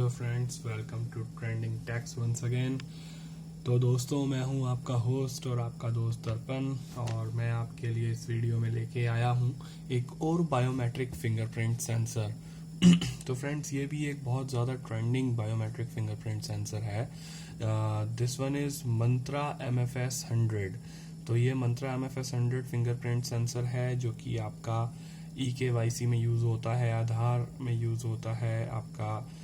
Hello friends, welcome to trending techs once again. तो दोस्तों, मैं हूं आपका होस्ट और आपका दोस्त दर्पण, और मैं आपके लिए इस वीडियो में लेके आया हूं एक और बायोमेट्रिक फिंगरप्रिंट सेंसर। तो फ्रेंड्स, ये भी एक बहुत ज़्यादा ट्रेंडिंग बायोमेट्रिक फिंगरप्रिंट सेंसर है। This one is Mantra MFS 100। तो ये मंत्रा MFS 100 फिंगरप्रिंट सेंसर है जो कि आपका EKYC में यूज़ होता है, आधार में यूज़ होता है, आपका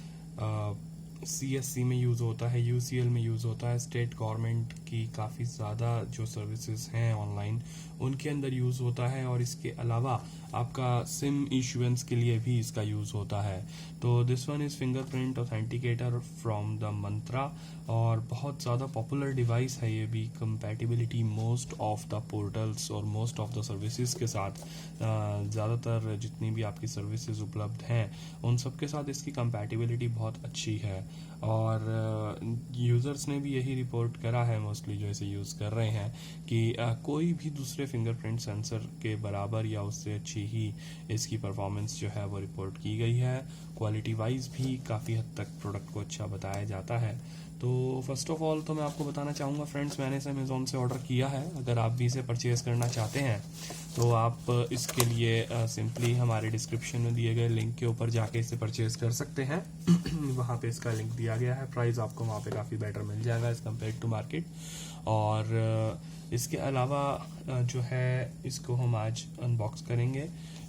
CSC में यूज़ होता है, UCL में यूज़ होता है। स्टेट गवर्नमेंट की काफ़ी ज़्यादा जो सर्विसेज हैं ऑनलाइन, उनके अंदर यूज़ होता है। और इसके अलावा आपका सिम इशुएंस के लिए भी इसका यूज़ होता है। तो this one is fingerprint authenticator from the Mantra, और बहुत ज़्यादा पॉपुलर डिवाइस है ये भी। Compatibility most of the portals और मोस्ट ऑफ द सर्विसेज के साथ, ज़्यादातर जितनी भी आपकी सर्विसेज उपलब्ध हैं उन सब के साथ इसकी कंपैटिबिलिटी बहुत अच्छी है। और यूज़र्स ने भी यही रिपोर्ट करा है, मोस्टली जो इसे यूज़ कर रहे हैं, कि कोई भी दूसरे फिंगरप्रिंट सेंसर के बराबर या उससे अच्छी ही इसकी परफॉर्मेंस जो है वो रिपोर्ट की गई है। क्वालिटी वाइज भी काफ़ी हद तक प्रोडक्ट को अच्छा बताया जाता है। तो फर्स्ट ऑफ ऑल तो मैं आपको बताना चाहूँगा फ्रेंड्स, मैंने इसे अमेज़ॉन से ऑर्डर किया है। अगर आप भी इसे परचेज़ करना चाहते हैं तो आप इसके लिए सिंपली हमारे डिस्क्रिप्शन में दिए गए लिंक के ऊपर जाके इसे परचेज़ कर सकते हैं। वहाँ पे इसका लिंक दिया गया है। प्राइस आपको वहाँ पे काफ़ी बेटर मिल जाएगा एज़ कम्पेयर टू मार्केट। और इसके अलावा जो है, इसको हम आज अनबॉक्स करेंगे,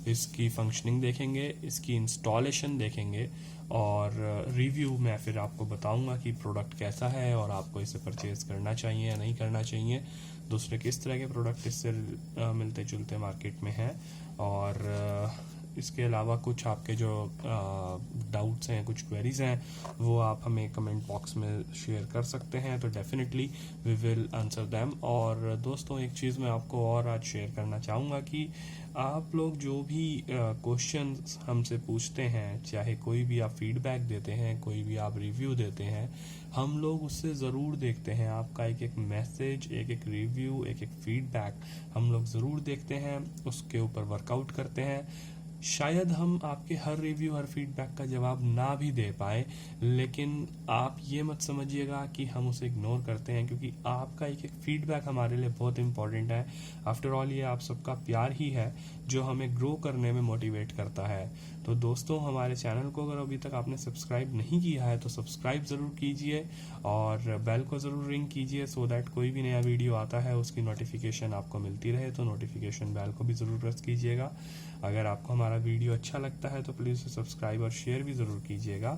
इसकी फंक्शनिंग देखेंगे, इसकी इंस्टॉलेशन देखेंगे, और रिव्यू में फिर आपको बताऊंगा कि प्रोडक्ट कैसा है और आपको इसे परचेज़ करना चाहिए या नहीं करना चाहिए। दूसरे किस तरह के प्रोडक्ट इससे मिलते जुलते मार्केट में हैं। और इसके अलावा कुछ आपके जो डाउट्स हैं, कुछ क्वेरीज हैं, वो आप हमें कमेंट बॉक्स में शेयर कर सकते हैं। तो definitely we will answer them. और दोस्तों, एक चीज़ मैं आपको और आज शेयर करना चाहूँगा कि आप लोग जो भी क्वेश्चन हमसे पूछते हैं, चाहे कोई भी आप फीडबैक देते हैं, कोई भी आप रिव्यू देते हैं, हम लोग उससे ज़रूर देखते हैं। आपका एक एक मैसेज, एक एक रिव्यू, एक एक फीडबैक हम लोग ज़रूर देखते हैं, उसके ऊपर वर्कआउट करते हैं। शायद हम आपके हर रिव्यू, हर फीडबैक का जवाब ना भी दे पाए, लेकिन आप ये मत समझिएगा कि हम उसे इग्नोर करते हैं, क्योंकि आपका एक एक फीडबैक हमारे लिए बहुत इंपॉर्टेंट है। आफ्टर ऑल, ये आप सबका प्यार ही है जो हमें ग्रो करने में मोटिवेट करता है। तो दोस्तों, हमारे चैनल को अगर अभी तक आपने सब्सक्राइब नहीं किया है तो सब्सक्राइब ज़रूर कीजिए और बेल को ज़रूर रिंग कीजिए, सो दैट कोई भी नया वीडियो आता है उसकी नोटिफिकेशन आपको मिलती रहे। तो नोटिफिकेशन बेल को भी ज़रूर प्रेस कीजिएगा। अगर आपको हमारा वीडियो अच्छा लगता है तो प्लीज़ सब्सक्राइब और शेयर भी ज़रूर कीजिएगा।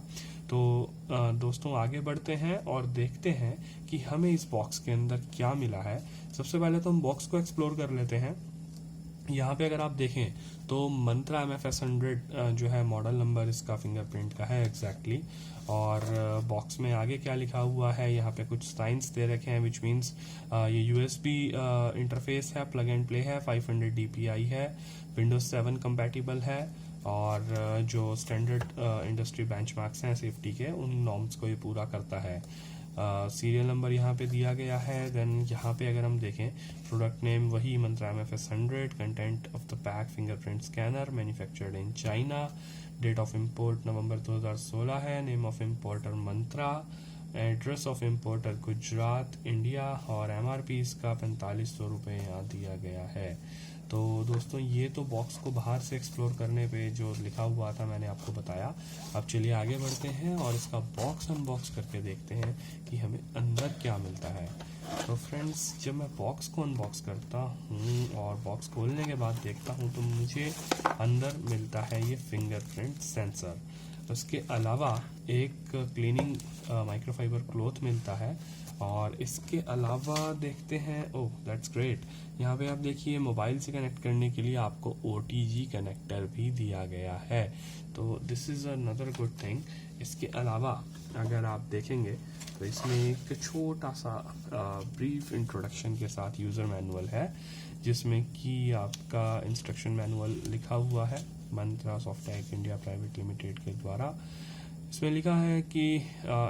तो दोस्तों, आगे बढ़ते हैं और देखते हैं कि हमें इस बॉक्स के अंदर क्या मिला है। सबसे पहले तो हम बॉक्स को एक्सप्लोर कर लेते हैं। यहाँ पे अगर आप देखें तो मंत्रा MFS 100 जो है, मॉडल नंबर इसका फिंगरप्रिंट का है एग्जैक्टली। और बॉक्स में आगे क्या लिखा हुआ है, यहाँ पे कुछ साइंस दे रखे हैं, विच मीन्स ये USB इंटरफेस है, प्लग एंड प्ले है, 500 DPI है, विंडोज 7 कंपैटिबल है, और जो स्टैंडर्ड इंडस्ट्री बेंचमार्क्स हैं सेफ्टी के, उन नॉर्म्स को ये पूरा करता है। सीरियल नंबर यहाँ पे दिया गया है। देन यहाँ पे अगर हम देखें, प्रोडक्ट नेम वही Mantra MFS 100, content of the pack fingerprint scanner, manufactured in China, date of import November 2016 है, name of importer Mantra, address of importer Gujarat, India, और MRP इसका 4500 रुपये यहाँ दिया गया है। तो दोस्तों, ये तो बॉक्स को बाहर से एक्सप्लोर करने पे जो लिखा हुआ था मैंने आपको बताया। अब चलिए आगे बढ़ते हैं और इसका बॉक्स अनबॉक्स करके देखते हैं कि हमें अंदर क्या मिलता है। तो फ्रेंड्स, जब मैं बॉक्स को अनबॉक्स करता हूँ और बॉक्स खोलने के बाद देखता हूँ तो मुझे अंदर मिलता है ये फिंगरप्रिंट सेंसर। उसके अलावा एक क्लीनिंग माइक्रोफाइबर क्लॉथ मिलता है। और इसके अलावा देखते हैं, ओह दैट्स ग्रेट, यहाँ पे आप देखिए मोबाइल से कनेक्ट करने के लिए आपको OTG कनेक्टर भी दिया गया है। तो this is another good thing. इसके अलावा अगर आप देखेंगे तो इसमें एक छोटा सा ब्रीफ इंट्रोडक्शन के साथ यूज़र मैनुअल है, जिसमें कि आपका इंस्ट्रक्शन मैनुअल लिखा हुआ है मंत्रा सॉफ्टटेक इंडिया प्राइवेट लिमिटेड के द्वारा। इसमें लिखा है कि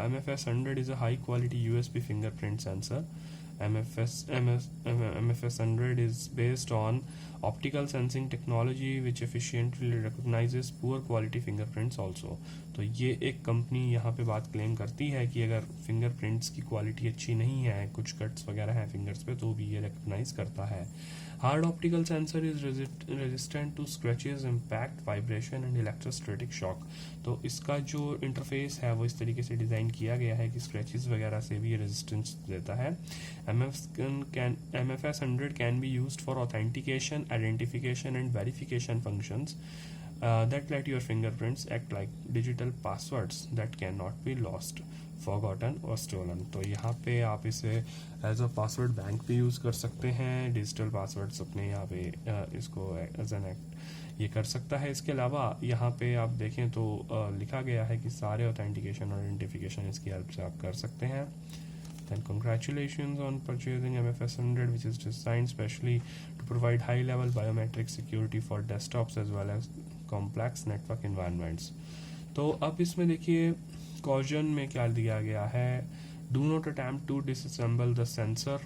MFS 100 is a high quality USB fingerprint sensor MFS 100 is based on optical sensing technology which efficiently recognizes poor quality fingerprints also. तो ये एक कंपनी यहाँ पे बात क्लेम करती है कि अगर फिंगरप्रिंट्स की क्वालिटी अच्छी नहीं है, कुछ कट्स वगैरह हैं फिंगर्स पे, तो भी ये रिकग्नाइज करता है. Hard optical sensor is resistant to scratches, impact, vibration and electrostatic shock. तो इसका जो इंटरफेस है वो इस तरीके से डिज़ाइन किया गया है कि स्क्रैचेस वगैरह से भी ये रेजिस्टेंस देता है. MFS 100 can be used for authentication, identification and verification functions that let your fingerprints act like digital passwords that cannot be lost, forgotten or stolen. तो यहाँ पे आप इसे एज अ पासवर्ड बैंक पे यूज़ कर सकते हैं. डिजिटल पासवर्ड्स अपने यहाँ पे इसको एज एन एक्ट ये कर सकता है. इसके अलावा यहाँ पे आप देखें तो लिखा गया है कि सारे ऑथेंटिकेशन और आइडेंटिफिकेशन इसकी हेल्प से आप कर सकते हैं. Then congratulations on purchasing MFS 100, which is designed specially to provide high-level biometric security for desktops as well as complex network environments. तो अब इसमें देखिए कॉजन में क्या दिया गया है. Do not attempt to disassemble the sensor.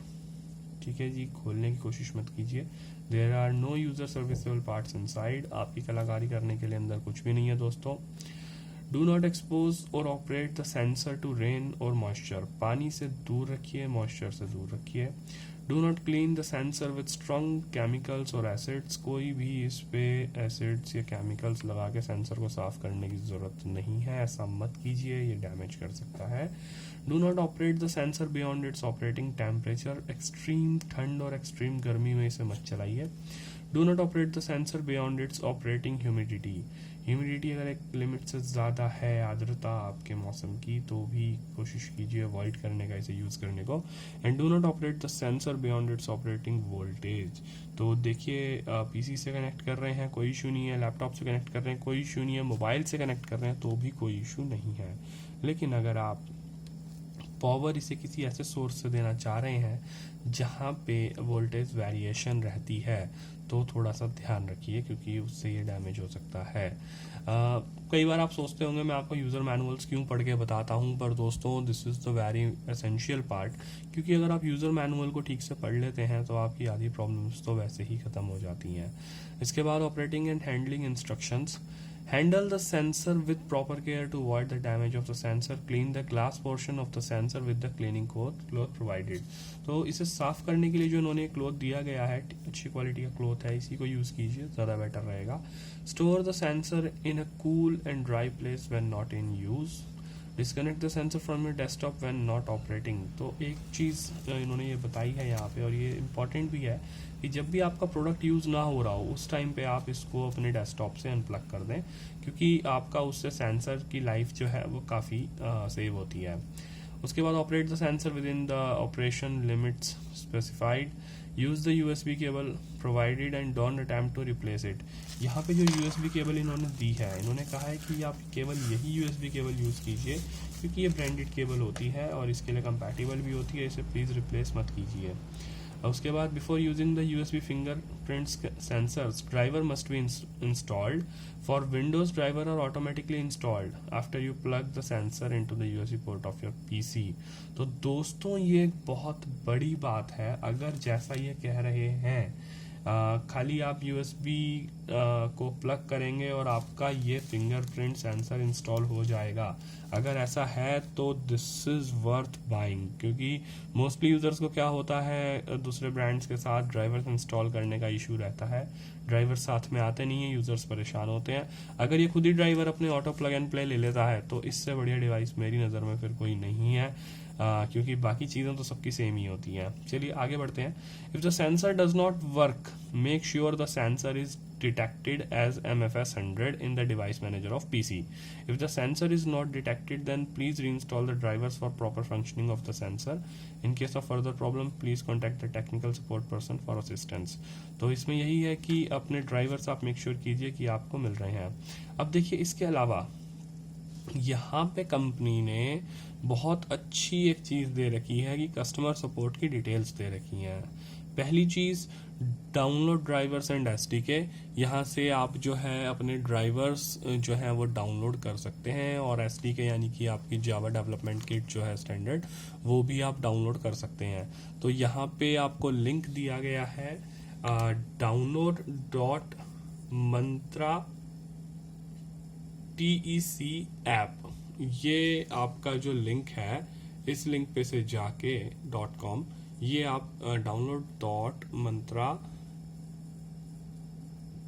ठीक है जी, खोलने की कोशिश मत कीजिए. There are no user serviceable parts inside. आपकी कलाकारी करने के लिए अंदर कुछ भी नहीं है दोस्तों. Do not expose or operate the sensor to rain or moisture. पानी से दूर रखिए, मॉइस्चर से दूर रखिए. Do not clean the sensor with strong chemicals or acids. कोई भी इस पे एसिड्स या केमिकल्स लगा के सेंसर को साफ करने की ज़रूरत नहीं है. ऐसा मत कीजिए, ये डैमेज कर सकता है. Do not operate the sensor beyond its operating temperature. Extreme ठंड और एक्सट्रीम गर्मी में इसे मत चलाइए. Do not operate the sensor beyond its operating humidity. Humidity अगर एक लिमिट से ज़्यादा है, आर्द्रता आपके मौसम की, तो भी कोशिश कीजिए अवॉइड करने का इसे यूज़ करने को. And do not operate the sensor beyond it's operating voltage. तो देखिए पीसी से कनेक्ट कर रहे हैं कोई इशू नहीं है, लैपटॉप से कनेक्ट कर रहे हैं कोई इशू नहीं है, मोबाइल से कनेक्ट कर रहे हैं तो भी कोई इशू नहीं है. लेकिन अगर आप पावर इसे किसी ऐसे सोर्स से देना चाह रहे हैं जहाँ पे वोल्टेज वेरिएशन रहती है, तो थोड़ा सा ध्यान रखिए क्योंकि उससे ये डैमेज हो सकता है. कई बार आप सोचते होंगे मैं आपको यूज़र मैनुअल्स क्यों पढ़ के बताता हूँ, पर दोस्तों this is the very essential part. क्योंकि अगर आप यूज़र मैनुअल को ठीक से पढ़ लेते हैं तो आपकी आधी प्रॉब्लम्स तो वैसे ही ख़त्म हो जाती हैं. इसके बाद operating and handling instructions. Handle the sensor with proper care to avoid the damage of the sensor. Clean the glass portion of the sensor with the cleaning cloth provided. तो इसे साफ करने के लिए जो इन्होंने क्लोथ दिया गया है, अच्छी क्वालिटी का क्लोथ है, इसी को यूज़ कीजिए, ज़्यादा बेटर रहेगा. Store the sensor in a cool and dry place when not in use. Disconnect the sensor from your desktop when not operating. तो एक चीज़ इन्होंने ये बताई है यहाँ पे, और ये इम्पॉर्टेंट भी है कि जब भी आपका प्रोडक्ट यूज़ ना हो रहा हो उस टाइम पे आप इसको अपने डेस्कटॉप से अनप्लग कर दें, क्योंकि आपका उससे सेंसर की लाइफ जो है वो काफ़ी सेव होती है. उसके बाद operate the sensor within the operation limits specified. Use the USB cable provided and don't attempt to replace it. यहाँ पे जो USB केबल इन्होंने दी है, इन्होंने कहा है कि आप केवल यही USB केबल यूज़ कीजिए क्योंकि ये ब्रांडेड केबल होती है और इसके लिए कंपैटिबल भी होती है, इसे प्लीज़ रिप्लेस मत कीजिए. उसके बाद before using the USB fingerprints sensors, driver must be installed. For Windows driver are automatically installed after you plug the sensor into the USB port of your PC. तो दोस्तों ये एक बहुत बड़ी बात है. अगर जैसा ये कह रहे हैं खाली आप USB को प्लग करेंगे और आपका ये फिंगरप्रिंट सेंसर इंस्टॉल हो जाएगा, अगर ऐसा है तो दिस इज़ वर्थ बाइंग. क्योंकि मोस्टली यूज़र्स को क्या होता है, दूसरे ब्रांड्स के साथ ड्राइवर्स इंस्टॉल करने का इशू रहता है, ड्राइवर साथ में आते नहीं है, यूज़र्स परेशान होते हैं. अगर ये खुद ही ड्राइवर अपने ऑटो प्लग एंड प्ले ले लेता है तो इससे बढ़िया डिवाइस मेरी नज़र में फिर कोई नहीं है, क्योंकि बाकी चीज़ें तो सबकी सेम ही होती हैं. चलिए आगे बढ़ते हैं. If the sensor does not work, make sure the sensor is detected as MFS 100 in the device manager of PC. If the sensor is not detected, then please reinstall the drivers for proper functioning of the sensor. In case of further problem, please contact the technical support person for assistance. तो इसमें यही है कि अपने drivers आप make sure कीजिए कि आपको मिल रहे हैं. अब देखिए इसके अलावा यहाँ पे कंपनी ने बहुत अच्छी एक चीज़ दे रखी है कि कस्टमर सपोर्ट की डिटेल्स दे रखी हैं. पहली चीज़, डाउनलोड ड्राइवर्स एंड एसडीके। यहाँ से आप जो है अपने ड्राइवर्स जो है वो डाउनलोड कर सकते हैं, और एसडीके यानी कि आपकी जावा डेवलपमेंट किट जो है स्टैंडर्ड, वो भी आप डाउनलोड कर सकते हैं। तो यहाँ पे आपको लिंक दिया गया है download.mantra TEC ऐप। ये आपका जो लिंक है, इस लिंक पे से जाके .com, ये आप download.mantra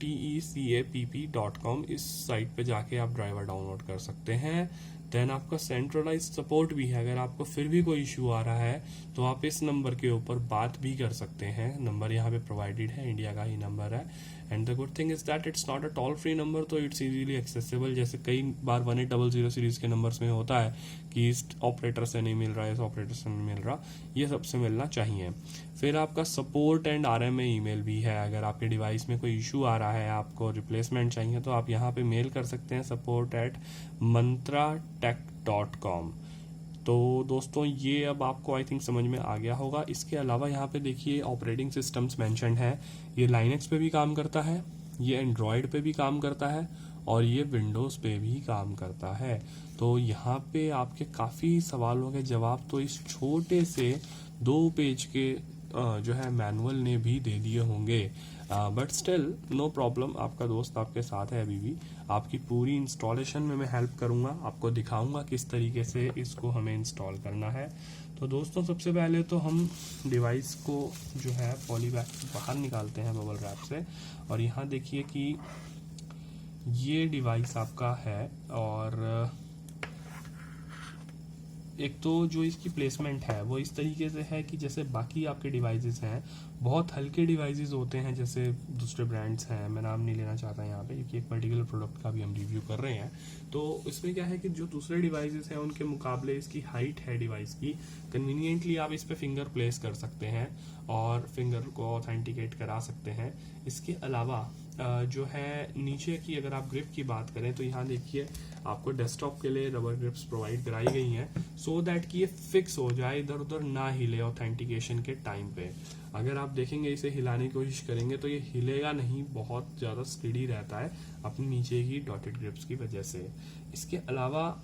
TECAPP.com इस साइट पे जाके आप ड्राइवर डाउनलोड कर सकते हैं। देन आपका सेंट्रलाइज सपोर्ट भी है। अगर आपको फिर भी कोई इशू आ रहा है तो आप इस नंबर के ऊपर बात भी कर सकते हैं। नंबर यहाँ पे प्रोवाइडेड है, इंडिया का ही नंबर है। And the good thing is that it's not a toll free number, तो इट्स इजीली एक्सेसिबल। जैसे कई बार 1800 सीरीज के नंबर्स में होता है कि इस ऑपरेटर से नहीं मिल रहा है, इस ऑपरेटर से नहीं मिल रहा, ये सबसे मिलना चाहिए। फिर आपका सपोर्ट एंड RMA ईमेल भी है। अगर आपके डिवाइस में कोई इशू आ रहा है, आपको रिप्लेसमेंट चाहिए, तो आप यहाँ पे मेल कर सकते हैं support@mantratech.com। तो दोस्तों ये अब आपको आई थिंक समझ में आ गया होगा। इसके अलावा यहाँ पे देखिए ऑपरेटिंग सिस्टम्स मेंशन्ड है। ये लाइनक्स पे भी काम करता है, ये एंड्रॉयड पे भी काम करता है, और ये विंडोज़ पे भी काम करता है। तो यहाँ पे आपके काफ़ी सवालों के जवाब तो इस छोटे से 2 पेज के जो है मैनुअल ने भी दे दिए होंगे। बट स्टिल नो प्रॉब्लम, आपका दोस्त आपके साथ है अभी भी। आपकी पूरी इंस्टॉलेशन में मैं हेल्प करूंगा, आपको दिखाऊंगा किस तरीके से इसको हमें इंस्टॉल करना है। तो दोस्तों सबसे पहले तो हम डिवाइस को जो है पॉलीबैग से बाहर निकालते हैं बबल रैप से, और यहाँ देखिए कि ये डिवाइस आपका है। और एक तो जो इसकी प्लेसमेंट है वो इस तरीके से है कि जैसे बाकी आपके डिवाइसेस हैं, बहुत हल्के डिवाइसेस होते हैं, जैसे दूसरे ब्रांड्स हैं, मैं नाम नहीं लेना चाहता यहाँ पे क्योंकि एक पर्टिकुलर प्रोडक्ट का भी हम रिव्यू कर रहे हैं। तो इसमें क्या है कि जो दूसरे डिवाइसेस हैं उनके मुकाबले इसकी हाइट है डिवाइस की, कन्वीनियंटली आप इस पर फिंगर प्लेस कर सकते हैं और फिंगर को ऑथेंटिकेट करा सकते हैं। इसके अलावा जो है नीचे की अगर आप ग्रिप की बात करें तो यहाँ देखिए आपको डेस्कटॉप के लिए रबर ग्रिप्स प्रोवाइड कराई गई हैं, सो दैट कि ये फिक्स हो जाए, इधर उधर ना हिले ऑथेंटिकेशन के टाइम पे। अगर आप देखेंगे इसे हिलाने की कोशिश करेंगे तो ये हिलेगा नहीं, बहुत ज़्यादा स्टेडी रहता है अपनी नीचे की डॉटेड ग्रिप्स की वजह से। इसके अलावा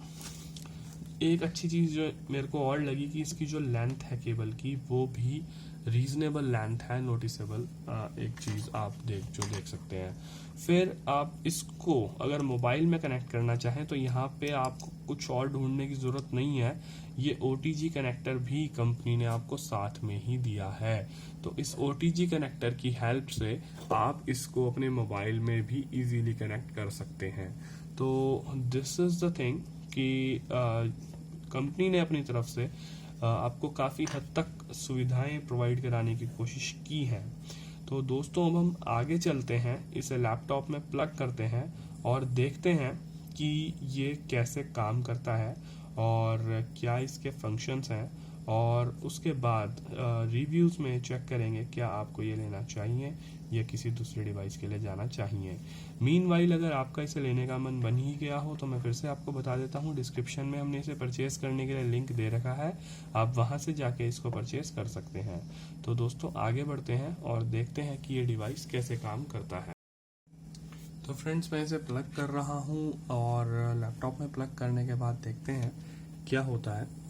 एक अच्छी चीज़ जो मेरे को और लगी कि इसकी जो लेंथ है केबल की वो भी रीजनेबल लेंथ है, नोटिसेबल एक चीज़ आप देख सकते हैं। फिर आप इसको अगर मोबाइल में कनेक्ट करना चाहें तो यहाँ पे आपको कुछ और ढूंढने की ज़रूरत नहीं है, ये OTG कनेक्टर भी कंपनी ने आपको साथ में ही दिया है। तो इस OTG कनेक्टर की हेल्प से आप इसको अपने मोबाइल में भी इजीली कनेक्ट कर सकते हैं। तो दिस इज़ द थिंग कि कंपनी ने अपनी तरफ से आपको काफ़ी हद तक सुविधाएं प्रोवाइड कराने की कोशिश की है। तो दोस्तों अब हम आगे चलते हैं, इसे लैपटॉप में प्लग करते हैं और देखते हैं कि ये कैसे काम करता है और क्या इसके फंक्शंस हैं, और उसके बाद रिव्यूज़ में चेक करेंगे क्या आपको ये लेना चाहिए या किसी दूसरे डिवाइस के लिए जाना चाहिए। मीनवाइल अगर आपका इसे लेने का मन बन ही गया हो तो मैं फिर से आपको बता देता हूँ, डिस्क्रिप्शन में हमने इसे परचेस करने के लिए लिंक दे रखा है, आप वहाँ से जाके इसको परचेस कर सकते हैं। तो दोस्तों आगे बढ़ते हैं और देखते हैं कि ये डिवाइस कैसे काम करता है। तो फ्रेंड्स मैं इसे प्लग कर रहा हूँ और लैपटॉप में प्लग करने के बाद देखते हैं क्या होता है।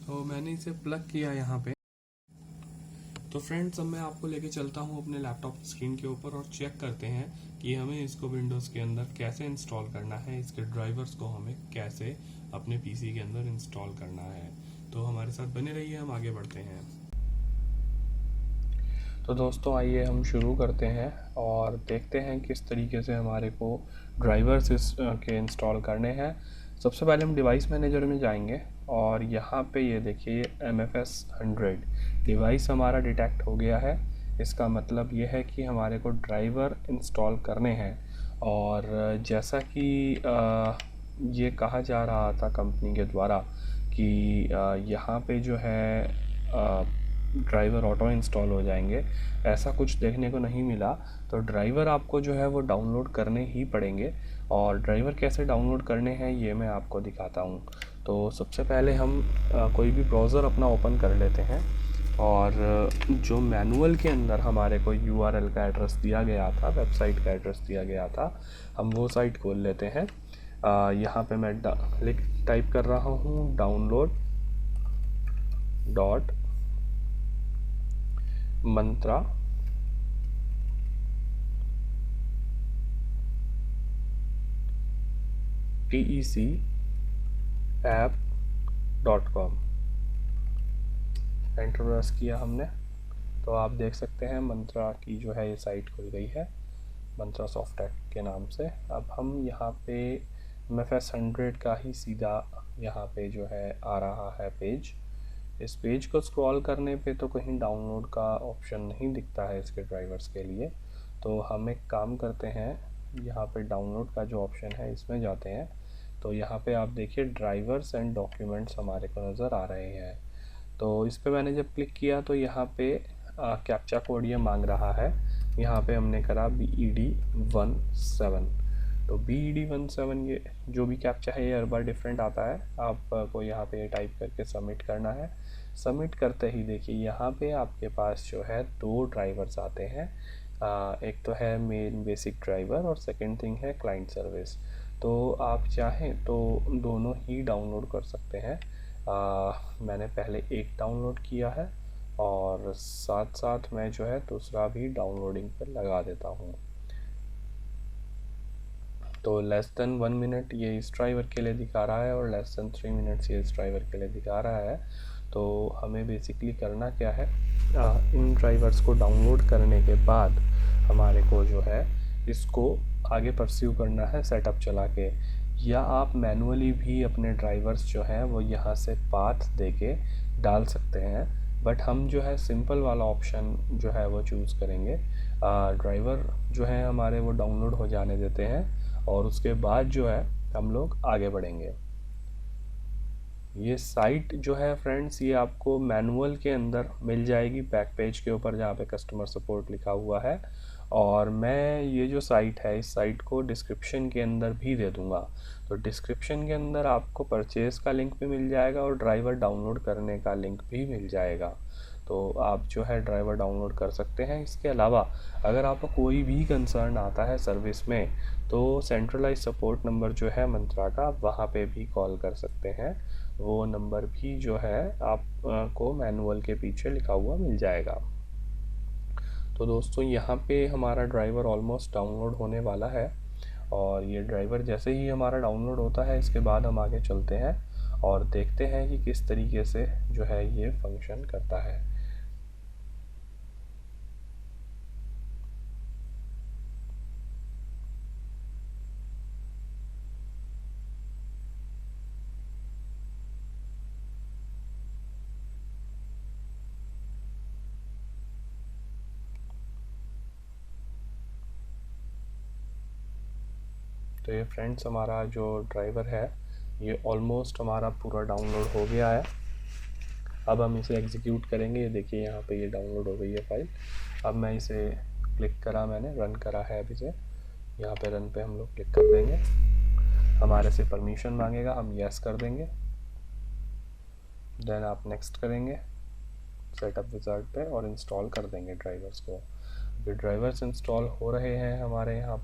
तो मैंने इसे प्लग किया यहाँ पे। तो फ्रेंड्स अब मैं आपको लेके चलता हूँ अपने लैपटॉप स्क्रीन के ऊपर और चेक करते हैं कि हमें इसको विंडोज़ के अंदर कैसे इंस्टॉल करना है, इसके ड्राइवर्स को हमें कैसे अपने पीसी के अंदर इंस्टॉल करना है। तो हमारे साथ बने रहिए, हम आगे बढ़ते हैं। तो दोस्तों आइए हम शुरू करते हैं और देखते हैं किस तरीके से हमारे को ड्राइवर्स के इंस्टॉल करने हैं। सबसे पहले हम डिवाइस मैनेजर में जाएंगे और यहाँ पे ये देखिए MFS 100 डिवाइस हमारा डिटेक्ट हो गया है। इसका मतलब ये है कि हमारे को ड्राइवर इंस्टॉल करने हैं। और जैसा कि ये कहा जा रहा था कंपनी के द्वारा कि यहाँ पे जो है ड्राइवर ऑटो इंस्टॉल हो जाएंगे, ऐसा कुछ देखने को नहीं मिला। तो ड्राइवर आपको जो है वो डाउनलोड करने ही पड़ेंगे। और ड्राइवर कैसे डाउनलोड करने हैं ये मैं आपको दिखाता हूँ। तो सबसे पहले हम कोई भी ब्राउज़र अपना ओपन कर लेते हैं, और जो मैनुअल के अंदर हमारे को URL का एड्रेस दिया गया था, वेबसाइट का एड्रेस दिया गया था, हम वो साइट खोल लेते हैं। यहाँ पे मैं टाइप कर रहा हूँ download डॉट मंत्रा tec-app.com। एंटर प्रेस किया हमने, तो आप देख सकते हैं मंत्रा की जो है ये साइट खुल गई है, मंत्रा सॉफ्टटेक के नाम से। अब हम यहाँ पे MFS 100 का ही सीधा यहाँ पे जो है आ रहा है पेज। इस पेज को स्क्रॉल करने पे तो कहीं डाउनलोड का ऑप्शन नहीं दिखता है इसके ड्राइवर्स के लिए। तो हम एक काम करते हैं, यहाँ पे डाउनलोड का जो ऑप्शन है इसमें जाते हैं। तो यहाँ पे आप देखिए ड्राइवर्स एंड डॉक्यूमेंट्स हमारे को नज़र आ रहे हैं। तो इस पे मैंने जब क्लिक किया तो यहाँ पे कैप्चा कोड ये मांग रहा है। यहाँ पे हमने करा BED17। तो BED17 ये जो भी कैप्चा है ये हर बार डिफरेंट आता है। आपको यहाँ पे टाइप करके सबमिट करना है। सबमिट करते ही देखिए यहाँ पे आपके पास जो है 2 ड्राइवर्स आते हैं। एक तो है मेन बेसिक ड्राइवर और सेकंड थिंग है क्लाइंट सर्विस। तो आप चाहें तो दोनों ही डाउनलोड कर सकते हैं। मैंने पहले एक डाउनलोड किया है और साथ साथ मैं जो है दूसरा भी डाउनलोडिंग पर लगा देता हूँ। तो लेस देन 1 मिनट ये इस ड्राइवर के लिए दिखा रहा है और लेस देन 3 मिनट्स ये इस ड्राइवर के लिए दिखा रहा है। तो हमें बेसिकली करना क्या है, इन ड्राइवर्स को डाउनलोड करने के बाद हमारे को जो है इसको आगे परस्यू करना है सेटअप चला के, या आप मैनुअली भी अपने ड्राइवर्स जो हैं वो यहाँ से पाथ देके डाल सकते हैं। बट हम जो है सिंपल वाला ऑप्शन जो है वो चूज़ करेंगे। ड्राइवर जो है हमारे वो डाउनलोड हो जाने देते हैं और उसके बाद जो है हम लोग आगे बढ़ेंगे। ये साइट जो है फ्रेंड्स ये आपको मैनुअल के अंदर मिल जाएगी, बैक पेज के ऊपर जहाँ पे कस्टमर सपोर्ट लिखा हुआ है। और मैं ये जो साइट है इस साइट को डिस्क्रिप्शन के अंदर भी दे दूँगा। तो डिस्क्रिप्शन के अंदर आपको परचेज़ का लिंक भी मिल जाएगा और ड्राइवर डाउनलोड करने का लिंक भी मिल जाएगा। तो आप जो है ड्राइवर डाउनलोड कर सकते हैं। इसके अलावा अगर आपको कोई भी कंसर्न आता है सर्विस में तो सेंट्रलाइज सपोर्ट नंबर जो है मंत्रा का वहाँ पे भी कॉल कर सकते हैं। वो नंबर भी जो है आपको मैनुअल के पीछे लिखा हुआ मिल जाएगा। तो दोस्तों यहाँ पे हमारा ड्राइवर ऑलमोस्ट डाउनलोड होने वाला है, और ये ड्राइवर जैसे ही हमारा डाउनलोड होता है इसके बाद हम आगे चलते हैं और देखते हैं कि किस तरीके से जो है ये फंक्शन करता है। तो ये फ्रेंड्स हमारा जो ड्राइवर है ये ऑलमोस्ट हमारा पूरा डाउनलोड हो गया है। अब हम इसे एग्जीक्यूट करेंगे। ये देखिए यहाँ पे ये डाउनलोड हो गई है फाइल। अब मैं इसे क्लिक करा, मैंने रन करा है अभी से। यहाँ पे रन पे हम लोग क्लिक कर देंगे। हमारे से परमिशन मांगेगा, हम यस कर देंगे। देन आप नेक्स्ट करेंगे सेटअप विजार्ड पे और इंस्टॉल कर देंगे ड्राइवर्स को। अभी ड्राइवर्स इंस्टॉल हो रहे हैं हमारे यहाँ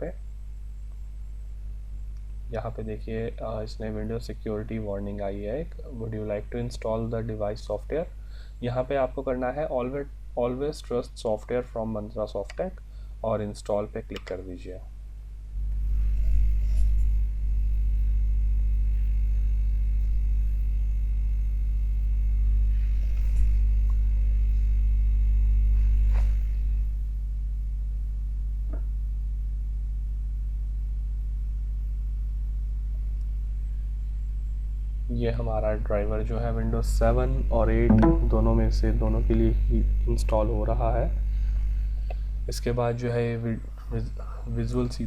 पे देखिए इसने विंडो सिक्योरिटी वार्निंग आई है एक, would you like to install the device software. यहाँ पे आपको करना है always trust software from Mantra Softech और इंस्टॉल पे क्लिक कर दीजिए। ये हमारा ड्राइवर जो है विंडोज 7 और 8 दोनों में से दोनों के लिए ही इंस्टॉल हो रहा है। इसके बाद जो है विजुअल C++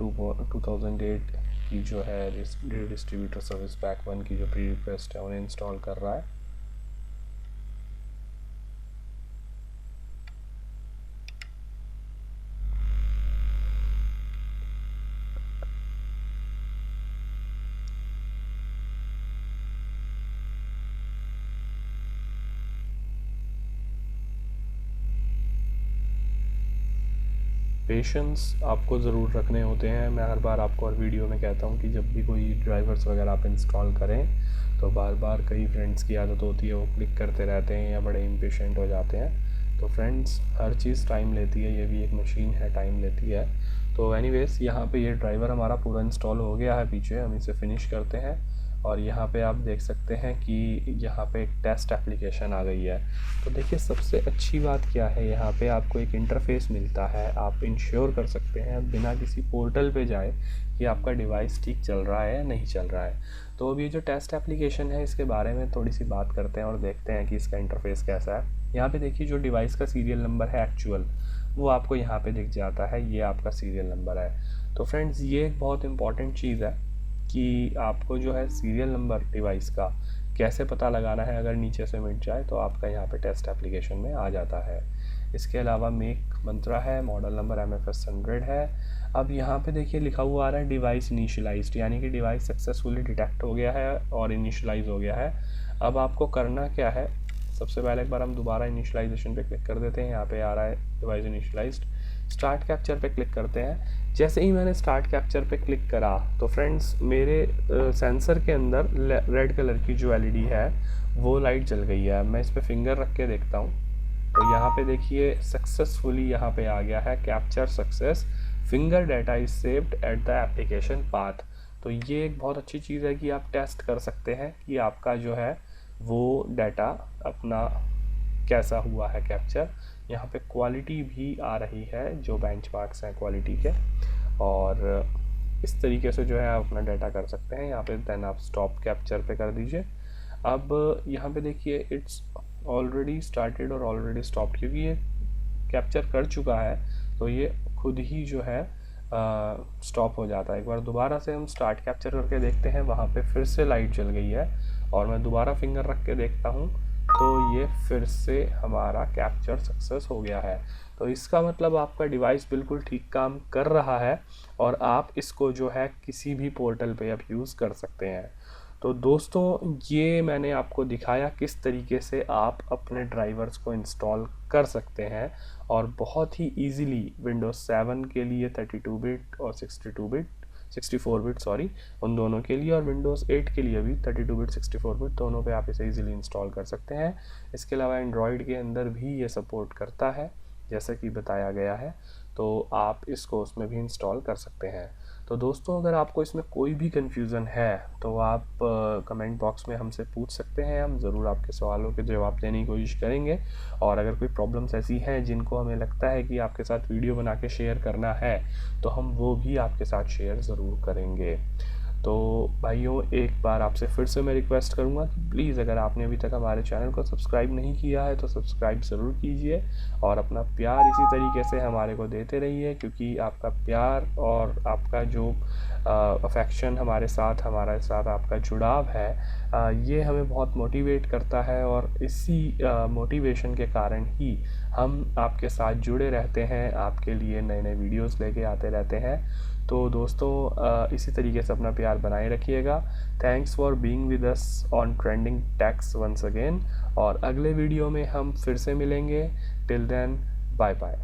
2008 की जो है डिस्ट्रीब्यूटर सर्विस पैक 1 की जो प्री रिक्वेस्ट है उन्हें इंस्टॉल कर रहा है। पेशेंस आपको ज़रूर रखने होते हैं। मैं हर बार आपको हर वीडियो में कहता हूँ कि जब भी कोई ड्राइवर्स वगैरह आप इंस्टॉल करें तो बार बार कई फ्रेंड्स की आदत होती है वो क्लिक करते रहते हैं या बड़े इम्पेशेंट हो जाते हैं। तो फ्रेंड्स हर चीज़ टाइम लेती है, ये भी एक मशीन है, टाइम लेती है। तो एनीवेज़ यहाँ पे ये ड्राइवर हमारा पूरा इंस्टॉल हो गया है पीछे, हम इसे फिनिश करते हैं। और यहाँ पे आप देख सकते हैं कि यहाँ पे एक टेस्ट एप्लीकेशन आ गई है। तो देखिए सबसे अच्छी बात क्या है, यहाँ पे आपको एक इंटरफेस मिलता है, आप इंश्योर कर सकते हैं बिना किसी पोर्टल पे जाए कि आपका डिवाइस ठीक चल रहा है या नहीं चल रहा है। तो अब ये जो टेस्ट एप्लीकेशन है इसके बारे में थोड़ी सी बात करते हैं और देखते हैं कि इसका इंटरफेस कैसा है। यहाँ पे देखिए जो डिवाइस का सीरियल नंबर है एक्चुअल, वो आपको यहाँ पे दिख जाता है, ये आपका सीरियल नंबर है। तो फ्रेंड्स ये एक बहुत इंपॉर्टेंट चीज़ है कि आपको जो है सीरियल नंबर डिवाइस का कैसे पता लगाना है। अगर नीचे से मिट जाए तो आपका यहाँ पे टेस्ट एप्लीकेशन में आ जाता है। इसके अलावा मेक मंत्रा है, मॉडल नंबर MFS 100 है। अब यहाँ पे देखिए लिखा हुआ आ रहा है डिवाइस इनिशियलाइज्ड, यानी कि डिवाइस सक्सेसफुली डिटेक्ट हो गया है और इनिशियलाइज हो गया है। अब आपको करना क्या है, सबसे पहले एक बार हम दोबारा इनिशियलाइजेशन पे क्लिक कर देते हैं। यहाँ पे आ रहा है डिवाइस इनिशियलाइज्ड, स्टार्ट कैप्चर पे क्लिक करते हैं। जैसे ही मैंने स्टार्ट कैप्चर पे क्लिक करा तो फ्रेंड्स मेरे सेंसर के अंदर रेड कलर की जो LED है वो लाइट जल गई है। मैं इस पर फिंगर रख के देखता हूँ तो यहाँ पे देखिए सक्सेसफुली यहाँ पे आ गया है capture success, finger data is saved at the application path. तो ये एक बहुत अच्छी चीज़ है कि आप टेस्ट कर सकते हैं कि आपका जो है वो डाटा अपना कैसा हुआ है कैप्चर। यहाँ पे क्वालिटी भी आ रही है, जो बेंचमार्क्स हैं क्वालिटी के, और इस तरीके से जो है आप अपना डाटा कर सकते हैं। यहाँ पे देन आप स्टॉप कैप्चर पे कर दीजिए। अब यहाँ पे देखिए इट्स ऑलरेडी स्टार्टेड और ऑलरेडी स्टॉप, क्योंकि ये कैप्चर कर चुका है तो ये खुद ही जो है स्टॉप हो जाता है। एक बार दोबारा से हम स्टार्ट कैप्चर करके देखते हैं, वहाँ पे फिर से लाइट जल गई है और मैं दोबारा फिंगर रख के देखता हूँ तो ये फिर से हमारा कैप्चर सक्सेस हो गया है। तो इसका मतलब आपका डिवाइस बिल्कुल ठीक काम कर रहा है और आप इसको जो है किसी भी पोर्टल पे आप यूज़ कर सकते हैं। तो दोस्तों ये मैंने आपको दिखाया किस तरीके से आप अपने ड्राइवर्स को इंस्टॉल कर सकते हैं और बहुत ही इजीली विंडोज़ 7 के लिए 32 बिट और 64 बिट सॉरी, उन दोनों के लिए, और विंडोज़ 8 के लिए भी 32 बिट 64 बिट दोनों पे आप इसे इजीली इंस्टॉल कर सकते हैं। इसके अलावा एंड्रॉयड के अंदर भी ये सपोर्ट करता है जैसा कि बताया गया है, तो आप इसको उसमें भी इंस्टॉल कर सकते हैं। तो दोस्तों अगर आपको इसमें कोई भी कन्फ्यूज़न है तो आप कमेंट बॉक्स में हमसे पूछ सकते हैं, हम ज़रूर आपके सवालों के जवाब देने की कोशिश करेंगे। और अगर कोई प्रॉब्लम्स ऐसी हैं जिनको हमें लगता है कि आपके साथ वीडियो बना के शेयर करना है तो हम वो भी आपके साथ शेयर ज़रूर करेंगे। तो भाइयों एक बार आपसे फिर से मैं रिक्वेस्ट करूंगा कि प्लीज़ अगर आपने अभी तक हमारे चैनल को सब्सक्राइब नहीं किया है तो सब्सक्राइब ज़रूर कीजिए और अपना प्यार इसी तरीके से हमारे को देते रहिए, क्योंकि आपका प्यार और आपका जो अफेक्शन हमारे साथ आपका जुड़ाव है ये हमें बहुत मोटिवेट करता है और इसी मोटिवेशन के कारण ही हम आपके साथ जुड़े रहते हैं, आपके लिए नए नए वीडियोस लेके आते रहते हैं। तो दोस्तों इसी तरीके से अपना प्यार बनाए रखिएगा। Thanks for being with us on trending techs once again, और अगले वीडियो में हम फिर से मिलेंगे। Till then bye bye.